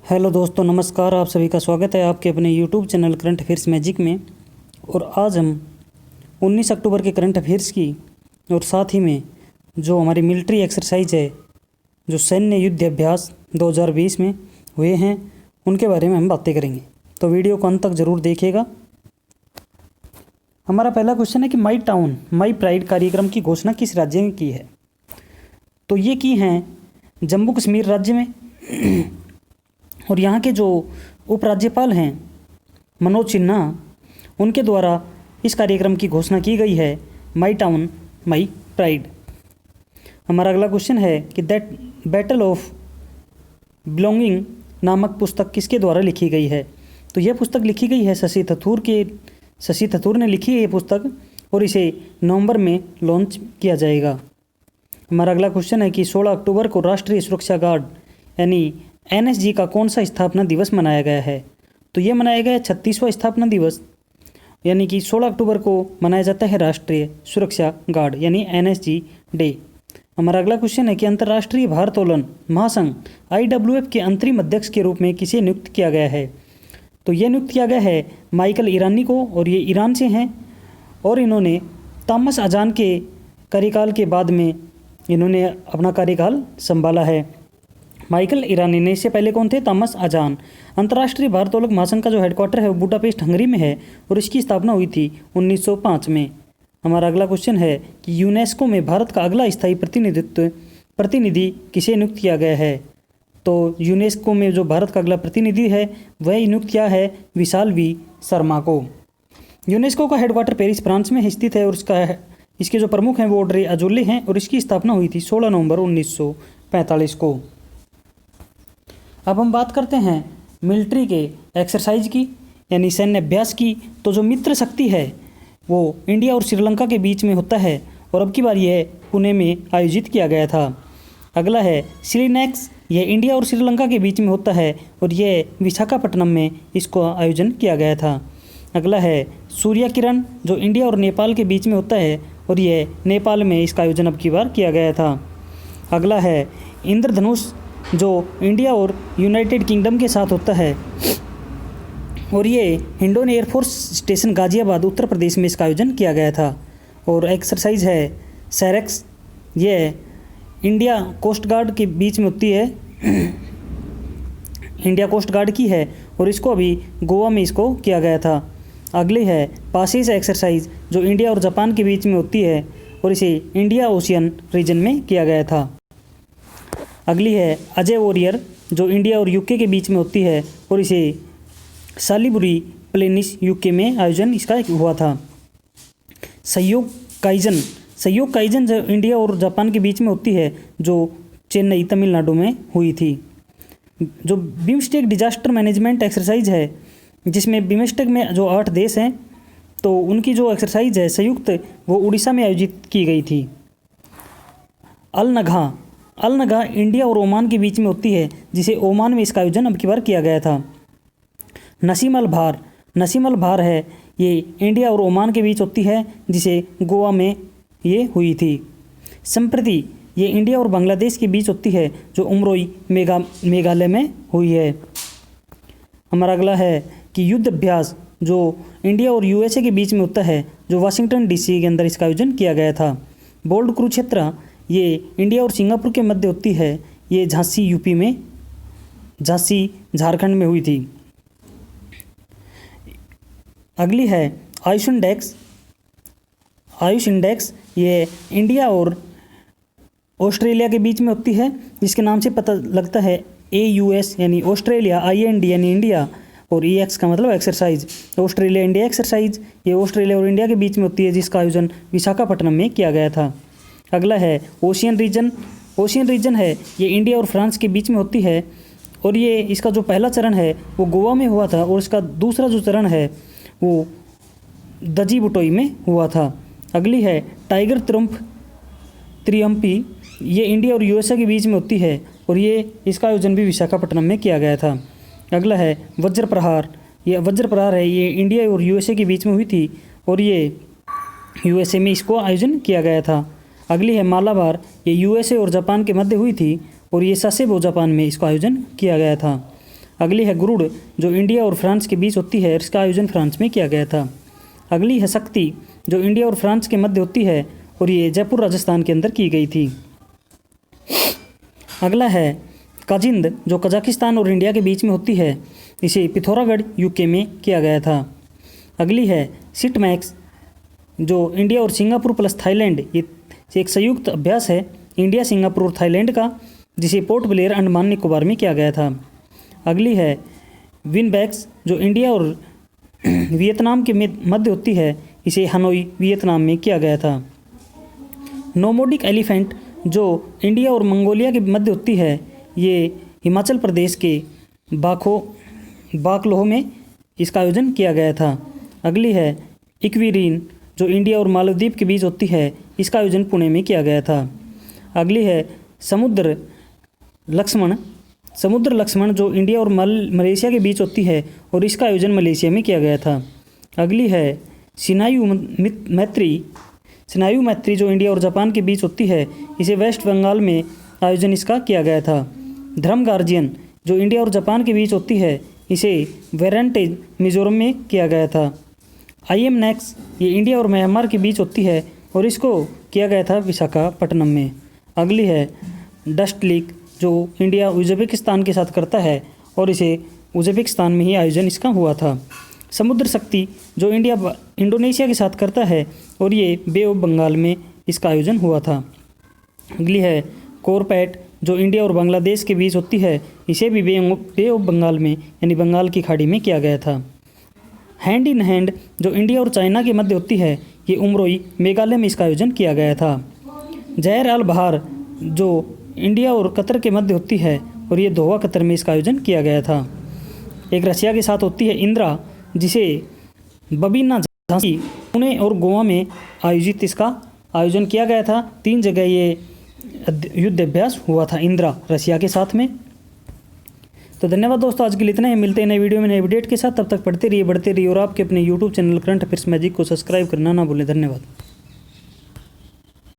Hello दोस्तों, नमस्कार। आप सभी का स्वागत है आपके अपने YouTube channel current affairs magic में। और आज हम 19 अक्टूबर के करंट अफेयर्स की और साथ ही में जो हमारी मिलिट्री एक्सरसाइज है, जो सैन्य युद्ध अभ्यास 2020 में हुए हैं, उनके बारे में हम बातें करेंगे। तो वीडियो को अंत तक ज़रूर देखिएगा। हमारा पहला क्वेश्चन है कि माई टाउन माई प्राइड कार्यक्रम की घोषणा किस राज्य ने की है? तो ये की हैं जम्मू कश्मीर राज्य में। और यहाँ के जो उपराज्यपाल हैं मनोज सिन्हा, उनके द्वारा इस कार्यक्रम की घोषणा की गई है, माई टाउन माई प्राइड। हमारा अगला क्वेश्चन है कि दैट बैटल ऑफ बिलोंगिंग नामक पुस्तक किसके द्वारा लिखी गई है? तो यह पुस्तक लिखी गई है शशि थरूर ने लिखी है ये पुस्तक, और इसे नवंबर में लॉन्च किया जाएगा। हमारा अगला क्वेश्चन है कि 16 अक्टूबर को राष्ट्रीय सुरक्षा गार्ड यानी एनएसजी का कौन सा स्थापना दिवस मनाया गया है? तो ये मनाया गया है 36वां स्थापना दिवस, यानी कि 16 अक्टूबर को मनाया जाता है राष्ट्रीय सुरक्षा गार्ड यानी एनएसजी डे। हमारा अगला क्वेश्चन है कि अंतर्राष्ट्रीय भारोत्तोलन महासंघ IWF के अंतरिम अध्यक्ष के रूप में किसे नियुक्त किया गया है? तो ये नियुक्त किया गया है माइकल ईरानी को, और ये ईरान से हैं, और इन्होंने तामस अजान के कार्यकाल के बाद में इन्होंने अपना कार्यकाल संभाला है। माइकल ईरानी ने, इससे पहले कौन थे? तामस अजान। अंतर्राष्ट्रीय भारोत्तोलक महासंघ का जो हेडक्वार्टर है वो बुडापेस्ट हंगरी में है, और इसकी स्थापना हुई थी 1905 में। हमारा अगला क्वेश्चन है कि यूनेस्को में भारत का अगला स्थायी प्रतिनिधि किसे नियुक्त किया गया है? तो यूनेस्को में जो भारत का अगला प्रतिनिधि है वह नियुक्त किया है विशाल वी शर्मा को। यूनेस्को का हेडक्वार्टर पेरिस फ्रांस में स्थित है, और इसके जो प्रमुख हैं वो ऑड्रे अजोले हैं, और इसकी स्थापना हुई थी 16 नवंबर 1945 को। अब हम बात करते हैं मिलिट्री के एक्सरसाइज की यानी सैन्य अभ्यास की। तो जो मित्र शक्ति है वो इंडिया और श्रीलंका के बीच में होता है, और अब की बार यह पुणे में आयोजित किया गया था। अगला है सिलीनेक्स, यह इंडिया और श्रीलंका के बीच में होता है, और यह विशाखापट्टनम में इसको आयोजन किया गया था। अगला है सूर्य किरण, जो इंडिया और नेपाल के बीच में होता है, और यह नेपाल में इसका आयोजन अब की बार किया गया था। अगला है इंद्रधनुष, जो इंडिया और यूनाइटेड किंगडम के साथ होता है, और ये हिंडोन एयरफोर्स स्टेशन गाजियाबाद उत्तर प्रदेश में इसका आयोजन किया गया था। और एक्सरसाइज है सैरेक्स, ये इंडिया कोस्ट गार्ड के बीच में होती है, इंडिया कोस्ट गार्ड की है, और इसको अभी गोवा में इसको किया गया था। अगली है पासेज एक्सरसाइज, जो इंडिया और जापान के बीच में होती है, और इसे इंडिया ओशियन रीजन में किया गया था। अगली है अजय वॉरियर, जो इंडिया और यूके के बीच में होती है, और इसे सालिबुरी प्लेनिस यूके में आयोजन इसका हुआ था। सहयोग काइजन जो इंडिया और जापान के बीच में होती है, जो चेन्नई तमिलनाडु में हुई थी। जो बिम्स्टेक डिजास्टर मैनेजमेंट एक्सरसाइज है, जिसमें बिम्स्टेक में जो 8 देश हैं, तो उनकी जो एक्सरसाइज है संयुक्त, वो उड़ीसा में आयोजित की गई थी। अलनगा इंडिया और ओमान के बीच में होती है, जिसे ओमान में इसका आयोजन अब की बार किया गया था। नसीम अल भार है, ये इंडिया और ओमान के बीच होती है, जिसे गोवा में ये हुई थी। संप्रति ये इंडिया और बांग्लादेश के बीच होती है, जो उमरोई मेघालय में हुई है। हमारा अगला है कि युद्ध अभ्यास, जो इंडिया और USA के बीच में होता है, जो वाशिंगटन DC के अंदर इसका आयोजन किया गया था। बोल्ड कुरुक्षेत्र, ये इंडिया और सिंगापुर के मध्य होती है, ये झांसी झारखंड में हुई थी। अगली है आयुष इंडेक्स, ये इंडिया और ऑस्ट्रेलिया के बीच में होती है, जिसके नाम से पता लगता है AUS यानी ऑस्ट्रेलिया, IND यानी इंडिया, और EX का मतलब एक्सरसाइज, ऑस्ट्रेलिया इंडिया एक्सरसाइज। ये ऑस्ट्रेलिया और इंडिया के बीच में होती है, जिसका आयोजन विशाखापट्टनम में किया गया था। अगला है ओशियन रीजन है, ये इंडिया और फ्रांस के बीच में होती है, और ये इसका जो पहला चरण है वो गोवा में हुआ था, और इसका दूसरा जो चरण है वो दजीबुटोई में हुआ था। अगली है टाइगर त्रियम्पी, ये इंडिया और USA के बीच में होती है, और ये इसका आयोजन भी विशाखापट्टनम में किया गया था। अगला है वज्र प्रहार है, ये इंडिया और USA के बीच में हुई थी, और ये USA में इसको आयोजन किया गया था। अगली है मालाबार, ये USA और जापान के मध्य हुई थी, और ये सासेबो जापान में इसका आयोजन किया गया था। अगली है गुरुड़, जो इंडिया और फ्रांस के बीच होती है, इसका आयोजन फ्रांस में किया गया था। अगली है शक्ति, जो इंडिया और फ्रांस के मध्य होती है और ये जयपुर राजस्थान के अंदर की गई थी। अगला है काजिंद, जो कजाकिस्तान और इंडिया के बीच में होती है, इसे पिथौरागढ़ यूके में किया गया था। अगली है सिटमैक्स, जो इंडिया और सिंगापुर प्लस थाईलैंड, ये एक संयुक्त अभ्यास है इंडिया, सिंगापुर और थाईलैंड का, जिसे पोर्ट ब्लेयर अंडमान निकोबार में किया गया था। अगली है विनबैक्स, जो इंडिया और वियतनाम के मध्य होती है, इसे हनोई वियतनाम में किया गया था। नोमोडिक एलिफेंट, जो इंडिया और मंगोलिया के मध्य होती है, ये हिमाचल प्रदेश के बाकलोह में इसका आयोजन किया गया था। अगली है इक्विरीन, जो इंडिया और मालदीव के बीच होती है, इसका आयोजन पुणे में किया गया था। अगली है समुद्र लक्ष्मण, जो इंडिया और मलेशिया के बीच होती है और इसका आयोजन मलेशिया में किया गया था। अगली है स्नायु मैत्री, जो इंडिया और जापान के बीच होती है, इसे वेस्ट बंगाल में आयोजन इसका किया गया था। धर्म गार्जियन, जो इंडिया और जापान के बीच होती है, इसे वेरेंटेज मिजोरम में किया गया था। IMNEX, ये इंडिया और म्यांमार के बीच होती है और इसको किया गया था विशाखापट्टनम में। अगली है डस्ट लीक, जो इंडिया उज़्बेकिस्तान के साथ करता है और इसे उज़्बेकिस्तान में ही आयोजन इसका हुआ था। समुद्र शक्ति, जो इंडोनेशिया के साथ करता है और ये बे ऑफ बंगाल में इसका आयोजन हुआ था। अगली है कोरपैट, जो इंडिया और बांग्लादेश के बीच होती है, इसे भी बे ऑफ बंगाल में यानी बंगाल की खाड़ी में किया गया था। हैंड इन हैंड, जो इंडिया और चाइना के मध्य होती है, ये उमरोई मेघालय में इसका आयोजन किया गया था। जहर अल बहार, जो इंडिया और कतर के मध्य होती है और ये दोहा कतर में इसका आयोजन किया गया था। एक रशिया के साथ होती है इंदिरा, जिसे बबीना झांसी, पुणे और गोवा में आयोजित इसका आयोजन किया गया था। 3 जगह ये युद्ध अभ्यास हुआ था इंदिरा रशिया के साथ में। तो धन्यवाद दोस्तों, आज के लिए इतना ही। मिलते हैं नए वीडियो में नए अपडेट के साथ। तब तक पढ़ते रहिए, बढ़ते रहिए और आपके अपने YouTube channel current affairs magic को सब्सक्राइब करना ना भूलें। धन्यवाद।